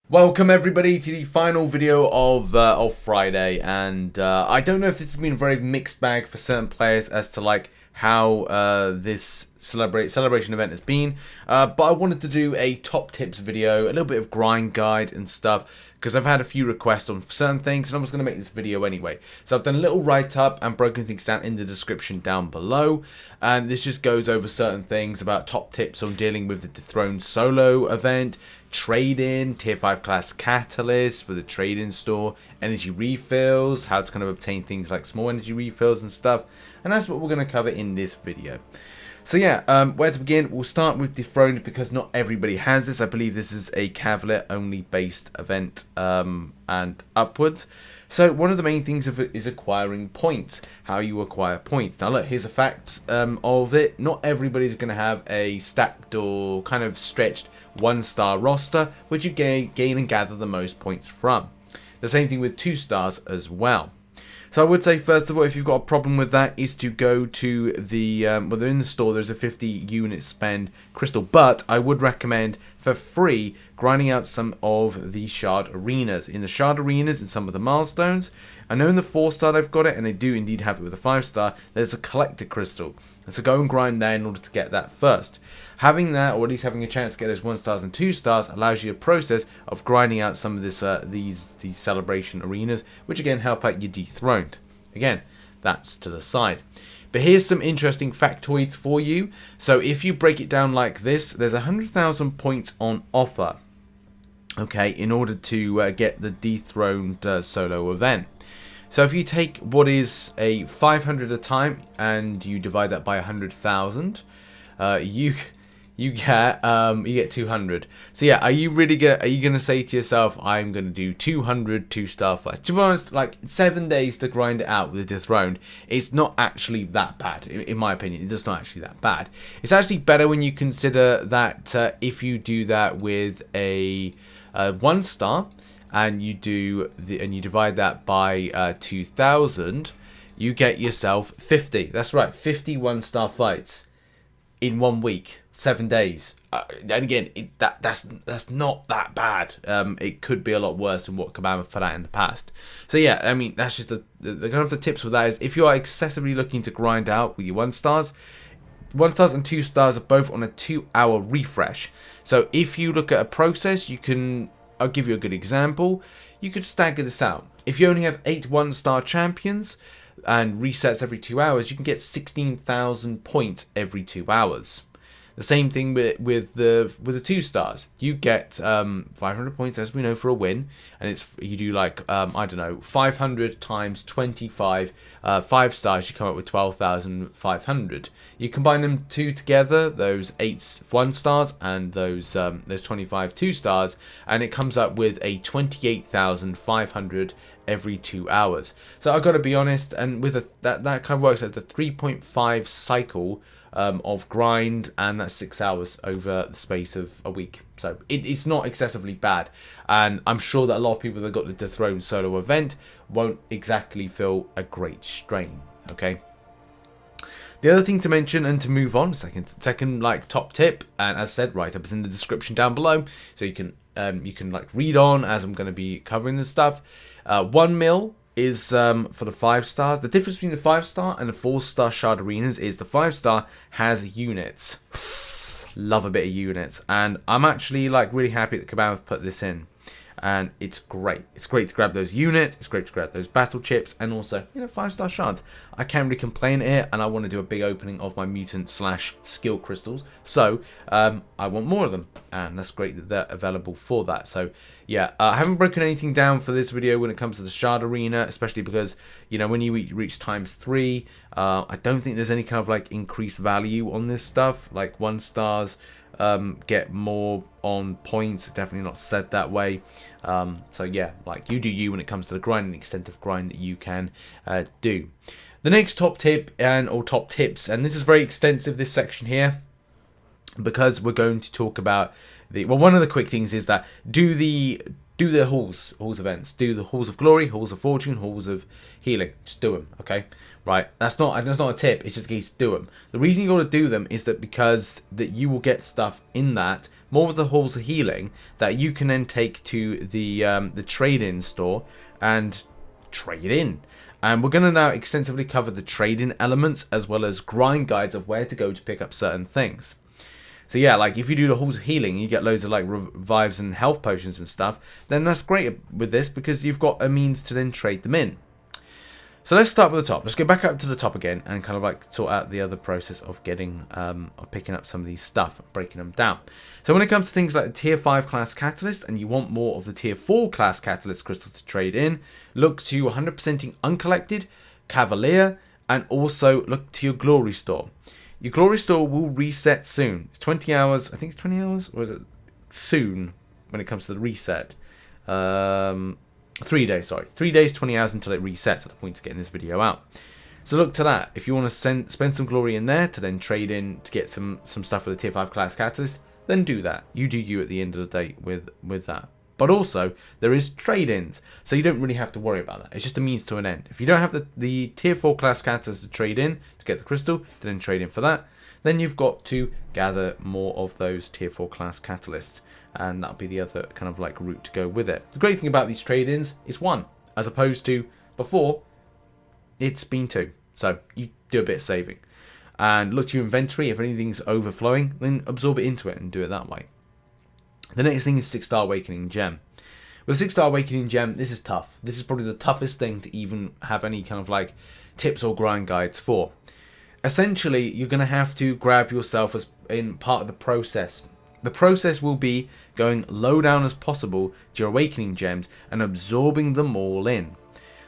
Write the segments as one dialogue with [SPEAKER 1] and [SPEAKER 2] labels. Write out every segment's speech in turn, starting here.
[SPEAKER 1] Welcome everybody to the final video of Friday, and I don't know if this has been a very mixed bag for certain players as to like how this celebration event has been, but I wanted to do a top tips video, a little bit of grind guide and stuff, because I've had a few requests on certain things, and I was going to make this video anyway. So I've done a little write-up and broken things down in the description down below, and this just goes over certain things about top tips on dealing with the Dethroned solo event, trade-in, tier 5 class catalyst for the trade-in store, energy refills, how to kind of obtain things like small energy refills and stuff, and that's what we're going to cover in this video. So yeah, where to begin? We'll start with Dethroned because not everybody has this. I believe this is a Cavalier only based event and upwards. So one of the main things of it is acquiring points, how you acquire points. Now look, here's the facts of it. Not everybody's going to have a stacked or kind of stretched 1-star roster, which you gain and gather the most points from. The same thing with 2 stars as well. So I would say, first of all, if you've got a problem with that, is to go to the, well, they're in the store, there's a 50 unit spend crystal, but I would recommend, for free, grinding out some of the Shard Arenas. In the Shard Arenas, in some of the milestones, I know in the 4-star they've got it, and they do indeed have it with a 5-star, there's a collected crystal. So go and grind there in order to get that first. Having that, or at least having a chance to get those 1-stars and 2-stars, allows you a process of grinding out some of this, these celebration arenas, which again help out your Dethroned. Again, that's to the side. But here's some interesting factoids for you. So if you break it down like this, there's 100,000 points on offer, okay, in order to get the Dethroned solo event. So if you take what is a 500 a time and you divide that by 100,000, you get 200. So yeah, are you gonna say to yourself, I'm gonna do 200 2-star fights? To be honest, like 7 days to grind it out with Dethroned, it's not actually that bad, in my opinion. It's just not actually that bad. It's actually better when you consider that if you do that with a 1-star and you divide that by 2,000, you get yourself 50. That's right, 50 1-star fights in 1 week. 7 days, and again, that's not that bad. It could be a lot worse than what Kabam have put out in the past. So yeah, I mean, that's just the kind of the tips with that is, if you are excessively looking to grind out with your 1-stars, 1-stars and 2-stars are both on a 2-hour refresh. So if you look at a process, I'll give you a good example. You could stagger this out. If you only have 8 1-star champions and resets every 2 hours, you can get 16,000 points every 2 hours. The same thing with the 2-stars. You get 500 points, as we know, for a win, and you do like I don't know, 500 times 25 5-stars. You come up with 12,500. You combine them two together, those 8 1-stars and those 25 2-stars, and it comes up with a 28,500 every 2 hours. So I've got to be honest, and with that kind of works as the 3.5 cycle of grind, and that's 6 hours over the space of a week. So it's not excessively bad, and I'm sure that a lot of people that got the Dethroned solo event won't exactly feel a great strain. Okay. The other thing to mention and to move on, second like top tip, and as said, write-up is in the description down below, so you can like read on as I'm going to be covering this stuff. 1 mil is for the 5-stars. The difference between the 5-star and the 4-star Shard Arenas is the 5-star has units. Love a bit of units, and I'm actually like really happy that Kabam have put this in, and it's great. It's great to grab those units, it's great to grab those battle chips, and also, you know, 5-star shards. I can't really complain here, and I want to do a big opening of my mutant / skill crystals, so I want more of them, and that's great that they're available for that. So yeah, I haven't broken anything down for this video when it comes to the Shard Arena, especially because, you know, when you reach ×3, I don't think there's any kind of like increased value on this stuff. Like 1-stars get more on points, definitely not said that way. So yeah, like you do you when it comes to the grind and the extent of grind that you can do. The next top tip or top tips, and this is very extensive, this section here, because we're going to talk about one of the quick things is that do the do the halls events. Do the halls of glory, halls of fortune, halls of healing. Just do them, okay? Right. That's not a tip. It's just a case, do them. The reason you got to do them is that because that you will get stuff in that more with the halls of healing that you can then take to the trade-in store and trade in. And we're going to now extensively cover the trade-in elements as well as grind guides of where to go to pick up certain things. So yeah, like if you do the halls of healing, you get loads of like revives and health potions and stuff, then that's great with this because you've got a means to then trade them in. So let's start with the top. Let's go back up to the top again and kind of like sort out the other process of getting, of picking up some of these stuff and breaking them down. So when it comes to things like the tier 5 class catalyst and you want more of the tier 4 class catalyst crystals to trade in, look to 100%ing Uncollected, Cavalier, and also look to your glory store. Your glory store will reset soon. It's 20 hours. I think it's 20 hours. Or is it soon when it comes to the reset? 3 days, sorry. 3 days, 20 hours until it resets at the point of getting this video out. So look to that. If you want to spend some glory in there to then trade in to get some stuff for the tier 5 class catalyst, then do that. You do you at the end of the day with that. But also, there is trade-ins, so you don't really have to worry about that. It's just a means to an end. If you don't have the tier 4 class catalyst to trade in to get the crystal, to then trade in for that, then you've got to gather more of those tier 4 class catalysts, and that'll be the other kind of like route to go with it. The great thing about these trade-ins is 1, as opposed to before, it's been 2. So you do a bit of saving. And look to your inventory. If anything's overflowing, then absorb it into it and do it that way. The next thing is 6-star Awakening Gem. With 6-star Awakening Gem, this is tough. This is probably the toughest thing to even have any kind of like tips or grind guides for. Essentially, you're going to have to grab yourself as in part of the process. The process will be going low down as possible to your Awakening Gems and absorbing them all in.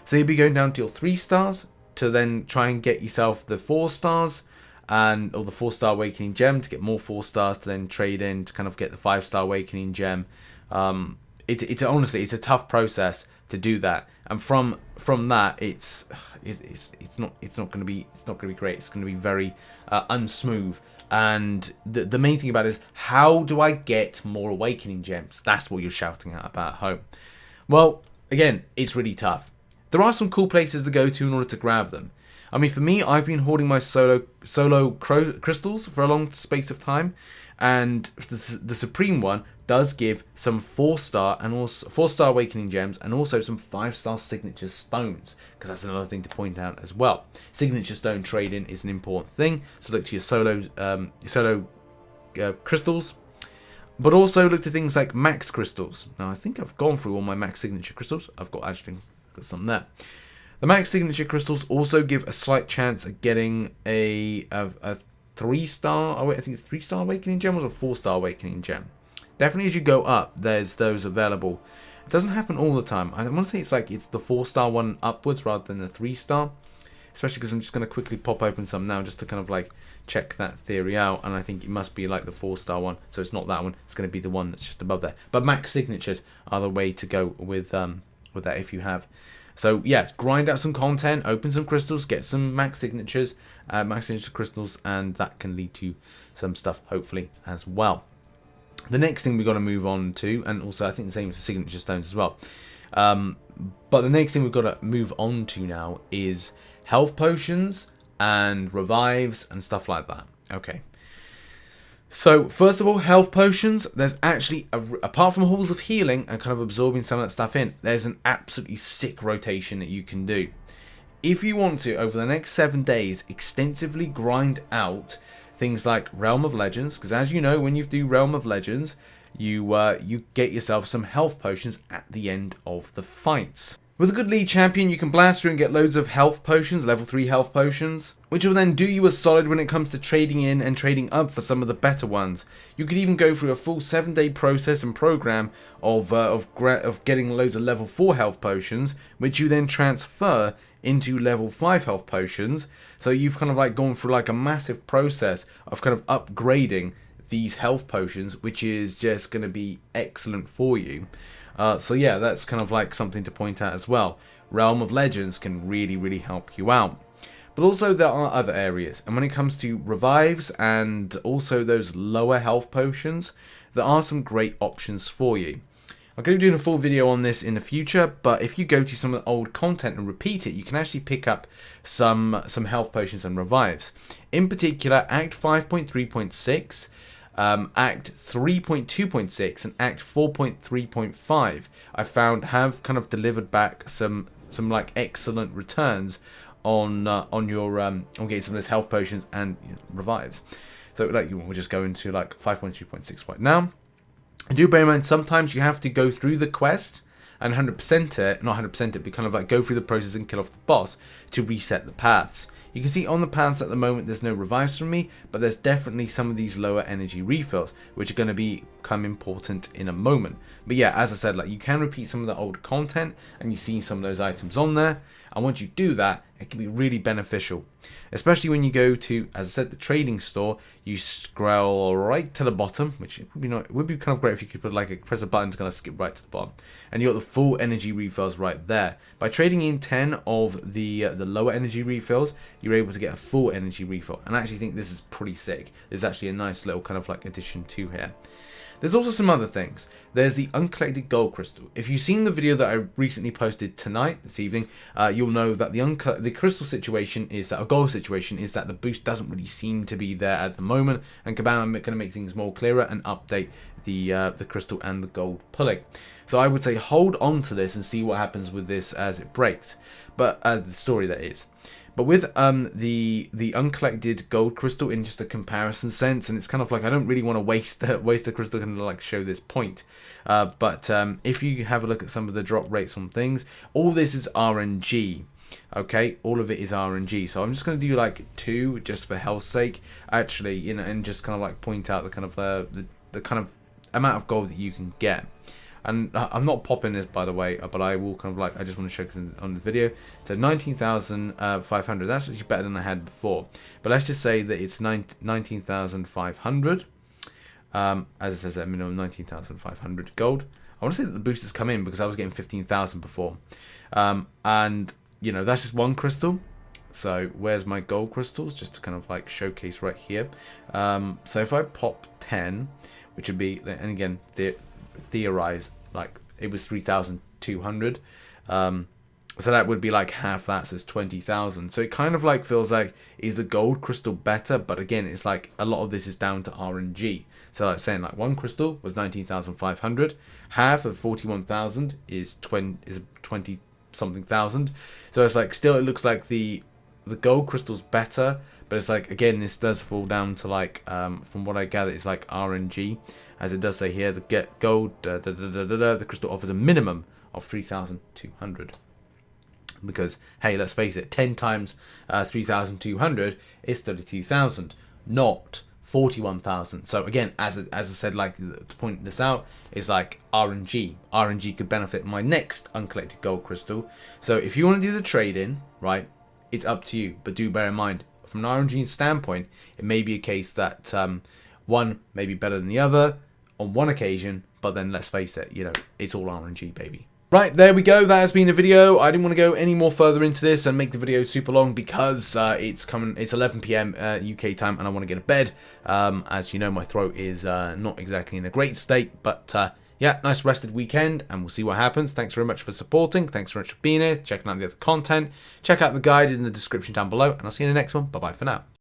[SPEAKER 1] So you'll be going down to your 3 stars to then try and get yourself the 4 stars. Or the 4-star Awakening Gem to get more 4 stars to then trade in to kind of get the 5-star Awakening Gem. It's honestly a tough process to do that, and from that it's not going to be great. It's going to be very unsmooth. And the main thing about it is, how do I get more Awakening Gems? That's what you're shouting at about home. Well, again, it's really tough. There are some cool places to go to in order to grab them. I mean, for me, I've been hoarding my solo crystals for a long space of time, and the Supreme one does give some 4-star and also 4-star Awakening Gems and also some 5-star Signature Stones, because that's another thing to point out as well. Signature Stone trading is an important thing, so look to your solo crystals, but also look to things like max crystals. Now, I think I've gone through all my max signature crystals. I've got some there. The max signature crystals also give a slight chance at getting a 3-star, I think it's 3-star Awakening Gem or a 4-star Awakening Gem. Definitely as you go up, there's those available. It doesn't happen all the time. I want to say it's the 4-star one upwards rather than the 3-star. Especially because I'm just going to quickly pop open some now just to kind of like check that theory out. And I think it must be like the 4-star one. So it's not that one. It's going to be the one that's just above there. But max signatures are the way to go with that if you have. So yeah, grind out some content, open some crystals, get some max signature crystals, and that can lead to some stuff hopefully as well. The next thing we've got to move on to, and also I think the same for signature stones as well. But the next thing we've got to move on to now is health potions and revives and stuff like that. Okay. So, first of all, health potions, there's actually, apart from halls of healing and kind of absorbing some of that stuff in, there's an absolutely sick rotation that you can do. If you want to, over the next 7 days, extensively grind out things like Realm of Legends, because as you know, when you do Realm of Legends, you get yourself some health potions at the end of the fights. With a good lead champion, you can blast through and get loads of health potions, level 3 health potions, which will then do you a solid when it comes to trading in and trading up for some of the better ones. You could even go through a full 7-day process and program of getting loads of level 4 health potions, which you then transfer into level 5 health potions. So you've kind of like gone through like a massive process of kind of upgrading these health potions, which is just going to be excellent for you. So yeah, that's kind of like something to point out as well. Realm of Legends can really, really help you out. But also there are other areas, and when it comes to revives and also those lower health potions, there are some great options for you. I'm going to be doing a full video on this in the future, but if you go to some of the old content and repeat it, you can actually pick up some health potions and revives. In particular, Act 5.3.6, Act 3.2.6, and Act 4.3.5, I found have kind of delivered back some like excellent returns on getting some of those health potions and revives. So like we'll just go into like 5.3.6 right now. And do bear in mind, sometimes you have to go through the quest and 100% it, not 100% it, but kind of like go through the process and kill off the boss to reset the paths. You can see on the paths at the moment there's no revives from me, but there's definitely some of these lower energy refills, which are going to become important in a moment. But yeah, as I said, like you can repeat some of the old content and you see some of those items on there. And once you do that, it can be really beneficial, especially when you go to, as I said, the trading store. You scroll right to the bottom, which it would be kind of great if you could put like press a button to kind of skip right to the bottom, and you got the full energy refills right there. By trading in 10 of the lower energy refills, you're able to get a full energy refill, and I actually think this is pretty sick. There's actually a nice little kind of like addition to here. There's also some other things. There's the Uncollected Gold Crystal. If you've seen the video that I recently posted this evening, you'll know that the crystal situation is that, a gold situation is that the boost doesn't really seem to be there at the moment, and Cavalier are going to make things more clearer and update the crystal and the gold pulling. So I would say hold on to this and see what happens with this as it breaks. But the story that is. But with the uncollected gold crystal in just a comparison sense, and it's kind of like I don't really want to waste the crystal and like show this point. But if you have a look at some of the drop rates on things, all this is RNG. Okay, all of it is RNG. So I'm just going to do like 2 just for hell's sake, actually, and just kind of like point out the kind of the kind of amount of gold that you can get. And I'm not popping this, by the way, but I will kind of like, I just want to show you on the video. So 19,500, that's actually better than I had before. But let's just say that it's 19,500. As it says at minimum 19,500 gold. I want to say that the boosters come in because I was getting 15,000 before. And, you know, that's just one crystal. So where's my gold crystals? Just to kind of like showcase right here. So if I pop 10, which would be, and again, theorize, like it was 3,200, so that would be like half that, so it's 20,000. So it kind of like feels like, is the gold crystal better? But again, it's like a lot of this is down to RNG. So like saying like one crystal was 19,500, half of 41,000 is 20 something thousand. So it's like still it looks like the gold crystal's better, but it's like, again, this does fall down to like from what I gather, it's like RNG, as it does say here, the get gold the crystal offers a minimum of 3,200. Because hey, let's face it, 10 times 3,200 is 32,000, not 41,000. So again, as I said, like to point this out, is like RNG. RNG could benefit my next uncollected gold crystal. So if you want to do the trade-in, right, it's up to you. But do bear in mind, from an RNG standpoint, it may be a case that one may be better than the other on one occasion, but then let's face it, you know, it's all RNG, baby. Right, there we go. That has been the video. I didn't want to go any more further into this and make the video super long because it's 11 PM UK time and I want to get to bed. As you know, my throat is not exactly in a great state, but yeah, nice rested weekend, and we'll see what happens. Thanks very much for supporting. Thanks very much for being here, checking out the other content. Check out the guide in the description down below, and I'll see you in the next one. Bye-bye for now.